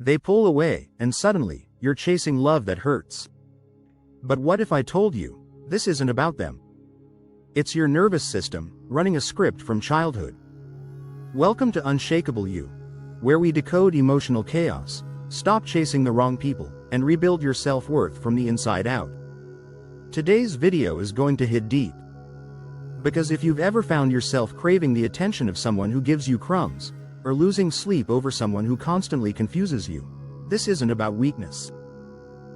They pull away, and suddenly, you're chasing love that hurts. But what if I told you, this isn't about them? It's your nervous system, running a script from childhood. Welcome to Unshakable You, where we decode emotional chaos, stop chasing the wrong people, and rebuild your self-worth from the inside out. Today's video is going to hit deep. Because if you've ever found yourself craving the attention of someone who gives you crumbs, or losing sleep over someone who constantly confuses you, this isn't about weakness.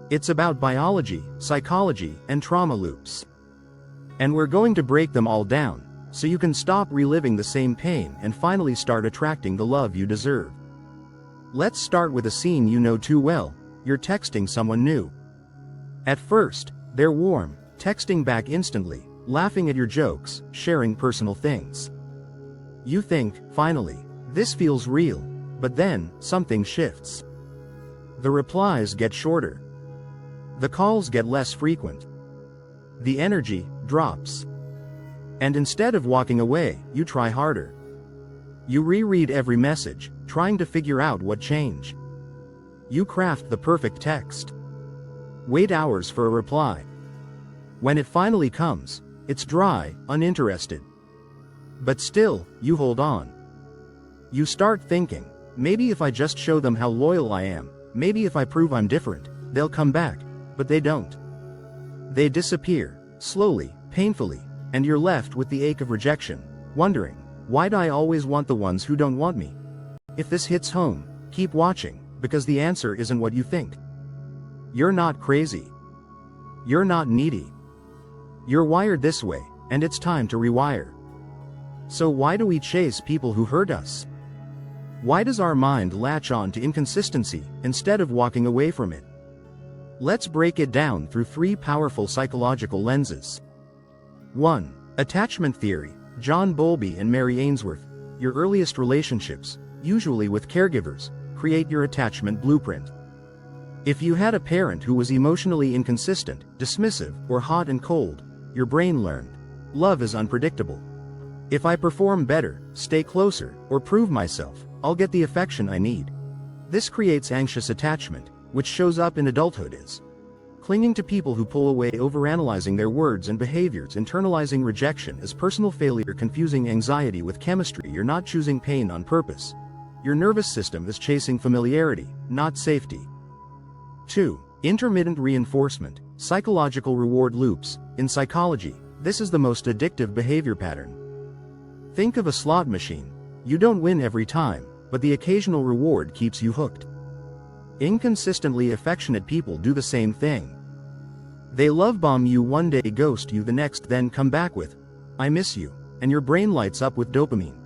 It's about biology, psychology, and trauma loops. And we're going to break them all down, so you can stop reliving the same pain and finally start attracting the love you deserve. Let's start with a scene you know too well. You're texting someone new. At first, they're warm, texting back instantly, laughing at your jokes, sharing personal things. You think, finally, this feels real, but then, something shifts. The replies get shorter. The calls get less frequent. The energy drops. And instead of walking away, you try harder. You reread every message, trying to figure out what changed. You craft the perfect text. Wait hours for a reply. When it finally comes, it's dry, uninterested. But still, you hold on. You start thinking, maybe if I just show them how loyal I am, maybe if I prove I'm different, they'll come back, but they don't. They disappear, slowly, painfully, and you're left with the ache of rejection, wondering, why do I always want the ones who don't want me? If this hits home, keep watching, because the answer isn't what you think. You're not crazy. You're not needy. You're wired this way, and it's time to rewire. So why do we chase people who hurt us? Why does our mind latch on to inconsistency instead of walking away from it? Let's break it down through 3 powerful psychological lenses. 1. Attachment theory, John Bowlby and Mary Ainsworth. Your earliest relationships, usually with caregivers, create your attachment blueprint. If you had a parent who was emotionally inconsistent, dismissive, or hot and cold, your brain learned, love is unpredictable. If I perform better, stay closer, or prove myself, I'll get the affection I need. This creates anxious attachment, which shows up in adulthood as clinging to people who pull away, overanalyzing their words and behaviors, internalizing rejection as personal failure, confusing anxiety with chemistry. You're not choosing pain on purpose. Your nervous system is chasing familiarity, not safety. 2. Intermittent reinforcement, psychological reward loops. In psychology, this is the most addictive behavior pattern. Think of a slot machine. You don't win every time, but the occasional reward keeps you hooked. Inconsistently affectionate people do the same thing. They love bomb you one day, ghost you the next, then come back with, I miss you, and your brain lights up with dopamine.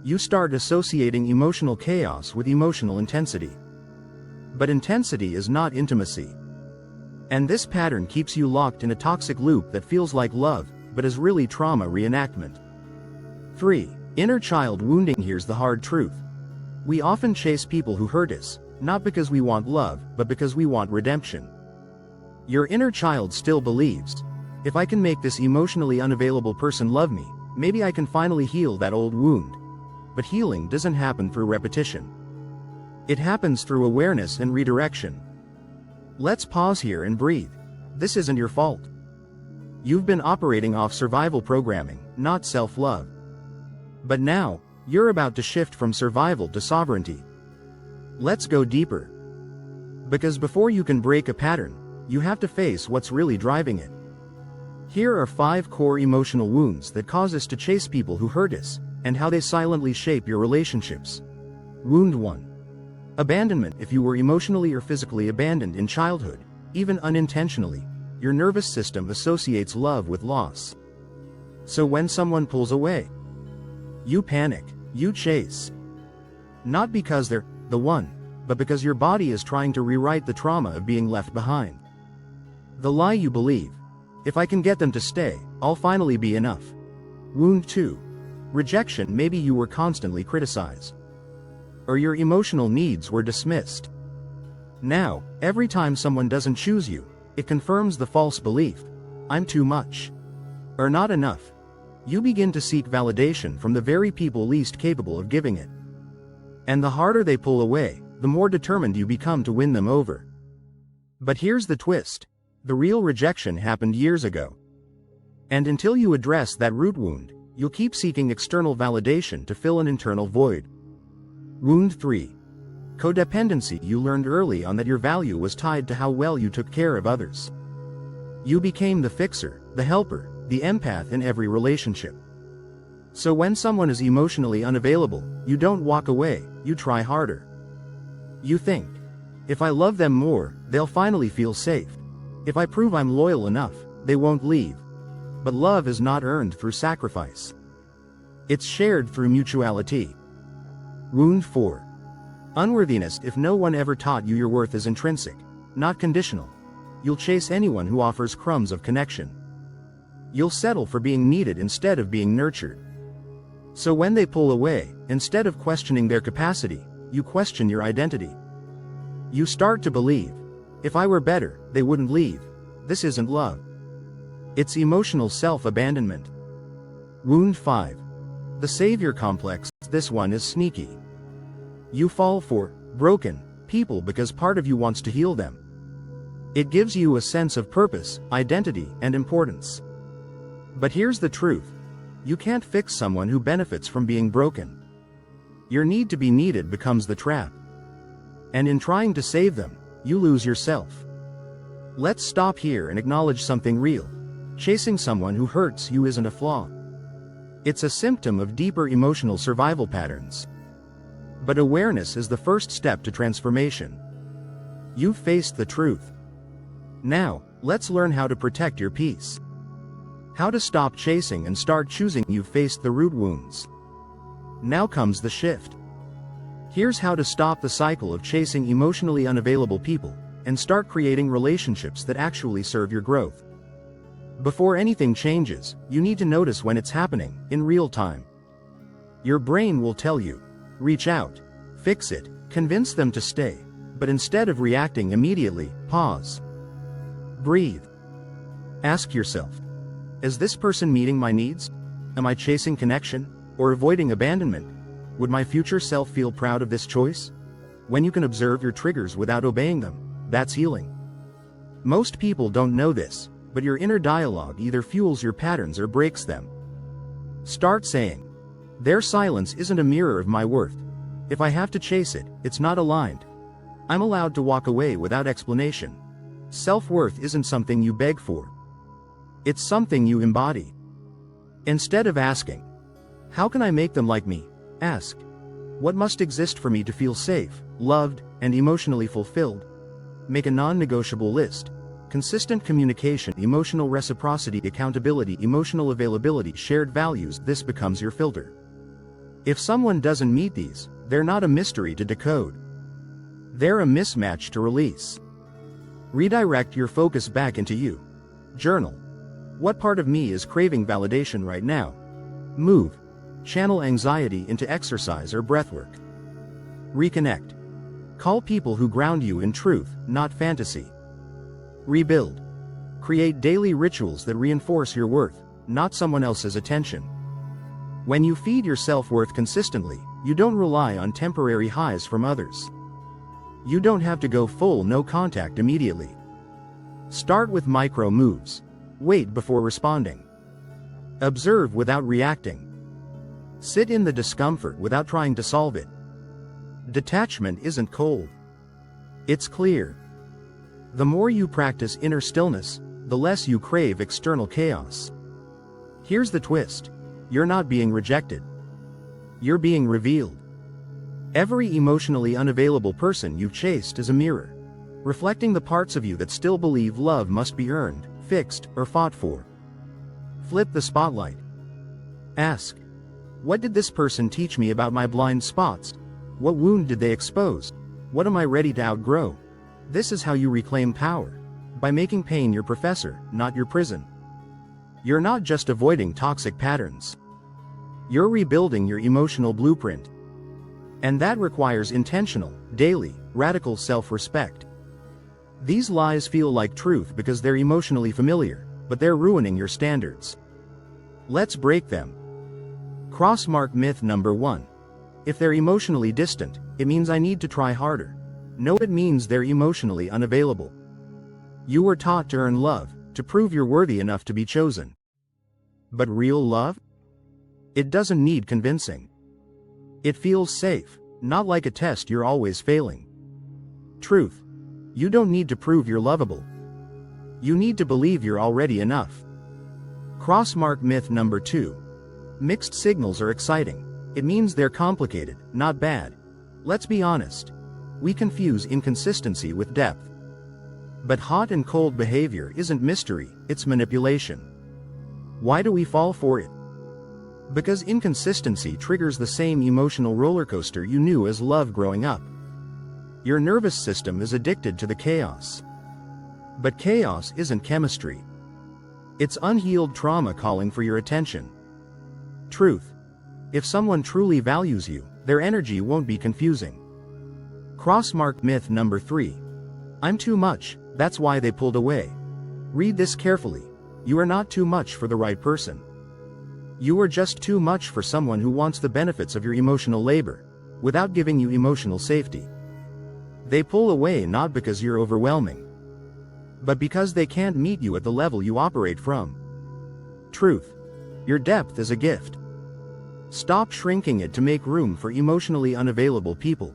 You start associating emotional chaos with emotional intensity. But intensity is not intimacy. And this pattern keeps you locked in a toxic loop that feels like love, but is really trauma reenactment. 3. Inner child wounding. Here's the hard truth. We often chase people who hurt us, not because we want love, but because we want redemption. Your inner child still believes, if I can make this emotionally unavailable person love me, maybe I can finally heal that old wound. But healing doesn't happen through repetition. It happens through awareness and redirection. Let's pause here and breathe. This isn't your fault. You've been operating off survival programming, not self-love. But now, you're about to shift from survival to sovereignty. Let's go deeper. Because before you can break a pattern, you have to face what's really driving it. Here are 5 core emotional wounds that cause us to chase people who hurt us, and how they silently shape your relationships. Wound 1. Abandonment. If you were emotionally or physically abandoned in childhood, even unintentionally, your nervous system associates love with loss. So when someone pulls away, you panic, you chase. Not because they're the one, but because your body is trying to rewrite the trauma of being left behind. The lie you believe, if I can get them to stay, I'll finally be enough. Wound 2. Rejection. Maybe you were constantly criticized, or your emotional needs were dismissed. Now, every time someone doesn't choose you, it confirms the false belief, I'm too much, or not enough. You begin to seek validation from the very people least capable of giving it. And the harder they pull away, the more determined you become to win them over. But here's the twist. The real rejection happened years ago. And until you address that root wound, you'll keep seeking external validation to fill an internal void. Wound 3. Codependency. You learned early on that your value was tied to how well you took care of others. You became the fixer, the helper, the empath in every relationship. So when someone is emotionally unavailable, you don't walk away, you try harder. You think, if I love them more, they'll finally feel safe. If I prove I'm loyal enough, they won't leave. But love is not earned through sacrifice. It's shared through mutuality. Wound 4. Unworthiness. If no one ever taught you your worth is intrinsic, not conditional, you'll chase anyone who offers crumbs of connection. You'll settle for being needed instead of being nurtured. So when they pull away, instead of questioning their capacity, you question your identity. You start to believe, if I were better, they wouldn't leave. This isn't love. It's emotional self-abandonment. Wound 5. The savior complex. This one is sneaky. You fall for broken people because part of you wants to heal them. It gives you a sense of purpose, identity, and importance. But here's the truth. You can't fix someone who benefits from being broken. Your need to be needed becomes the trap. And in trying to save them, you lose yourself. Let's stop here and acknowledge something real. Chasing someone who hurts you isn't a flaw. It's a symptom of deeper emotional survival patterns. But awareness is the first step to transformation. You've faced the truth. Now, let's learn how to protect your peace. How to stop chasing and start choosing. You've faced the root wounds. Now comes the shift. Here's how to stop the cycle of chasing emotionally unavailable people and start creating relationships that actually serve your growth. Before anything changes, you need to notice when it's happening, in real time. Your brain will tell you, reach out, fix it, convince them to stay, but instead of reacting immediately, pause. Breathe. Ask yourself, is this person meeting my needs? Am I chasing connection, or avoiding abandonment? Would my future self feel proud of this choice? When you can observe your triggers without obeying them, that's healing. Most people don't know this, but your inner dialogue either fuels your patterns or breaks them. Start saying, their silence isn't a mirror of my worth. If I have to chase it, it's not aligned. I'm allowed to walk away without explanation. Self-worth isn't something you beg for. It's something you embody. Instead of asking, how can I make them like me? Ask, what must exist for me to feel safe, loved, and emotionally fulfilled? Make a non-negotiable list. Consistent communication, emotional reciprocity, accountability, emotional availability, shared values. This becomes your filter. If someone doesn't meet these, they're not a mystery to decode. They're a mismatch to release. Redirect your focus back into you. Journal. What part of me is craving validation right now? Move. Channel anxiety into exercise or breathwork. Reconnect. Call people who ground you in truth, not fantasy. Rebuild. Create daily rituals that reinforce your worth, not someone else's attention. When you feed your self-worth consistently, you don't rely on temporary highs from others. You don't have to go full no contact immediately. Start with micro moves. Wait before responding. Observe without reacting. Sit in the discomfort without trying to solve it. Detachment isn't cold. It's clear. The more you practice inner stillness, the less you crave external chaos. Here's the twist. You're not being rejected. You're being revealed. Every emotionally unavailable person you've chased is a mirror, reflecting the parts of you that still believe love must be earned, fixed, or fought for. Flip the spotlight. Ask, what did this person teach me about my blind spots? What wound did they expose? What am I ready to outgrow? This is how you reclaim power. By making pain your professor, not your prison. You're not just avoiding toxic patterns. You're rebuilding your emotional blueprint. And that requires intentional, daily, radical self-respect. These lies feel like truth because they're emotionally familiar, but they're ruining your standards. Let's break them. Crossmark myth number 1. If they're emotionally distant, it means I need to try harder. No, it means they're emotionally unavailable. You were taught to earn love, to prove you're worthy enough to be chosen. But real love? It doesn't need convincing. It feels safe, not like a test you're always failing. Truth. You don't need to prove you're lovable. You need to believe you're already enough. Crossmark myth number 2. Mixed signals are exciting. It means they're complicated, not bad. Let's be honest. We confuse inconsistency with depth. But hot and cold behavior isn't mystery, it's manipulation. Why do we fall for it? Because inconsistency triggers the same emotional roller coaster you knew as love growing up. Your nervous system is addicted to the chaos. But chaos isn't chemistry. It's unhealed trauma calling for your attention. Truth. If someone truly values you, their energy won't be confusing. Crossmark myth number 3. I'm too much, that's why they pulled away. Read this carefully. You are not too much for the right person. You are just too much for someone who wants the benefits of your emotional labor, without giving you emotional safety. They pull away not because you're overwhelming, but because they can't meet you at the level you operate from. Truth. Your depth is a gift. Stop shrinking it to make room for emotionally unavailable people.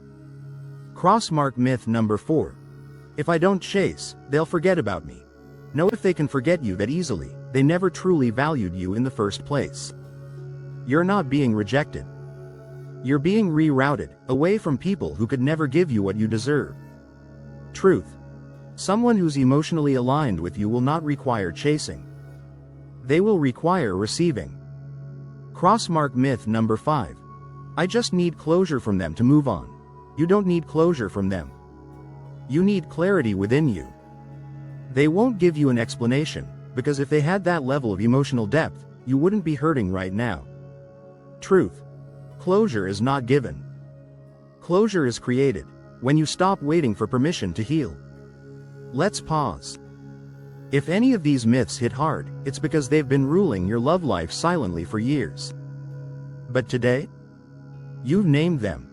Crossmark myth number 4. If I don't chase, they'll forget about me. No, if they can forget you that easily, they never truly valued you in the first place. You're not being rejected. You're being rerouted, away from people who could never give you what you deserve. Truth. Someone who's emotionally aligned with you will not require chasing. They will require receiving. Crossmark myth number 5. I just need closure from them to move on. You don't need closure from them. You need clarity within you. They won't give you an explanation, because if they had that level of emotional depth, you wouldn't be hurting right now. Truth. Closure is not given. Closure is created, when you stop waiting for permission to heal. Let's pause. If any of these myths hit hard, it's because they've been ruling your love life silently for years. But today, you've named them.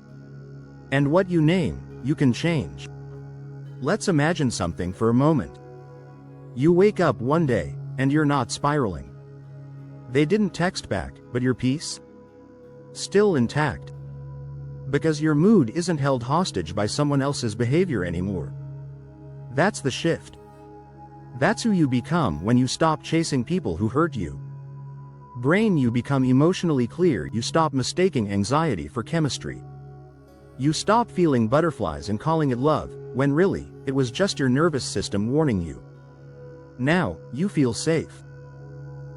And what you name, you can change. Let's imagine something for a moment. You wake up one day, and you're not spiraling. They didn't text back, but your peace? Still intact. Because your mood isn't held hostage by someone else's behavior anymore. That's the shift. That's who you become when you stop chasing people who hurt you. Brain, you become emotionally clear. You stop mistaking anxiety for chemistry. You stop feeling butterflies and calling it love, when really, it was just your nervous system warning you. Now, you feel safe.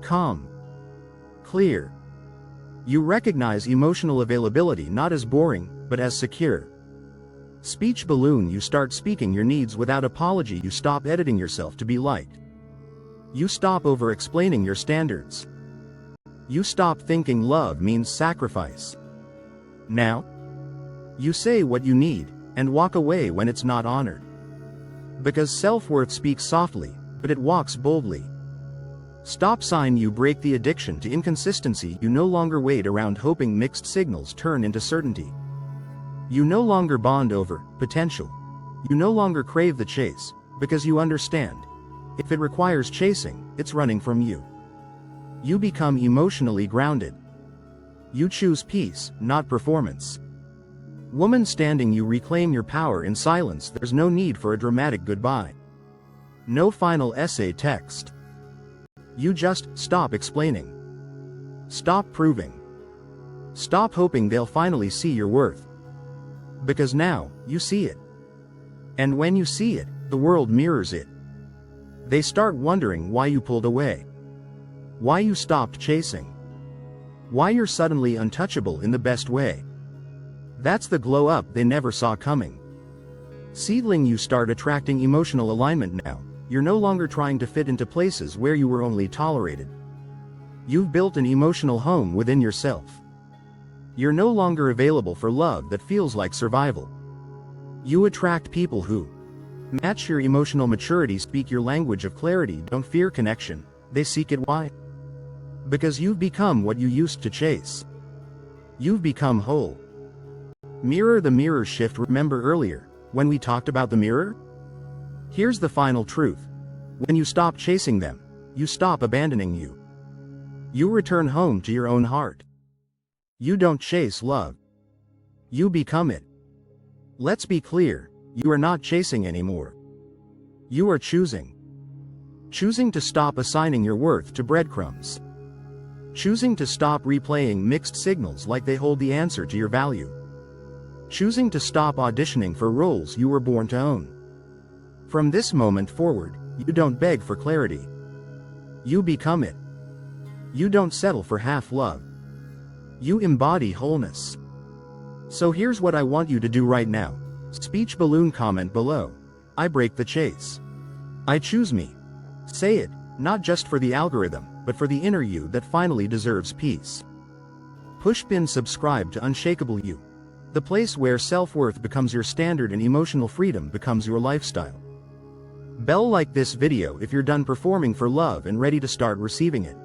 Calm. Clear. You recognize emotional availability not as boring, but as secure. Speech balloon, you start speaking your needs without apology. You stop editing yourself to be liked. You stop over-explaining your standards. You stop thinking love means sacrifice. Now, you say what you need, and walk away when it's not honored. Because self-worth speaks softly, but it walks boldly. Stop sign, you break the addiction to inconsistency. You no longer wait around hoping mixed signals turn into certainty. You no longer bond over potential. You no longer crave the chase, because you understand. If it requires chasing, it's running from you. You become emotionally grounded. You choose peace, not performance. Woman standing, you reclaim your power in silence. There's no need for a dramatic goodbye. No final essay text. You just stop explaining. Stop proving. Stop hoping they'll finally see your worth. Because now, you see it. And when you see it, the world mirrors it. They start wondering why you pulled away. Why you stopped chasing. Why you're suddenly untouchable in the best way. That's the glow up they never saw coming. Seedling, you start attracting emotional alignment now. You're no longer trying to fit into places where you were only tolerated. You've built an emotional home within yourself. You're no longer available for love that feels like survival. You attract people who match your emotional maturity, speak your language of clarity, don't fear connection, they seek it. Why? Because you've become what you used to chase. You've become whole. Mirror the mirror shift. Remember earlier, when we talked about the mirror? Here's the final truth. When you stop chasing them, you stop abandoning you. You return home to your own heart. You don't chase love. You become it. Let's be clear, you are not chasing anymore. You are choosing. Choosing to stop assigning your worth to breadcrumbs. Choosing to stop replaying mixed signals like they hold the answer to your value. Choosing to stop auditioning for roles you were born to own. From this moment forward, you don't beg for clarity. You become it. You don't settle for half love. You embody wholeness. So here's what I want you to do right now. Speech balloon comment below. I break the chase. I choose me. Say it, not just for the algorithm, but for the inner you that finally deserves peace. Push pin subscribe to Unshakable You, the place where self-worth becomes your standard and emotional freedom becomes your lifestyle. Bell like this video if you're done performing for love and ready to start receiving it.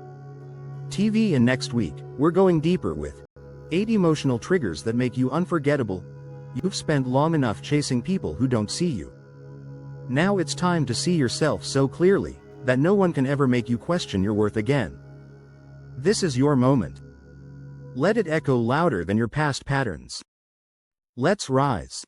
TV and next week, we're going deeper with 8 emotional triggers that make you unforgettable. You've spent long enough chasing people who don't see you. Now it's time to see yourself so clearly that no one can ever make you question your worth again. This is your moment. Let it echo louder than your past patterns. Let's rise.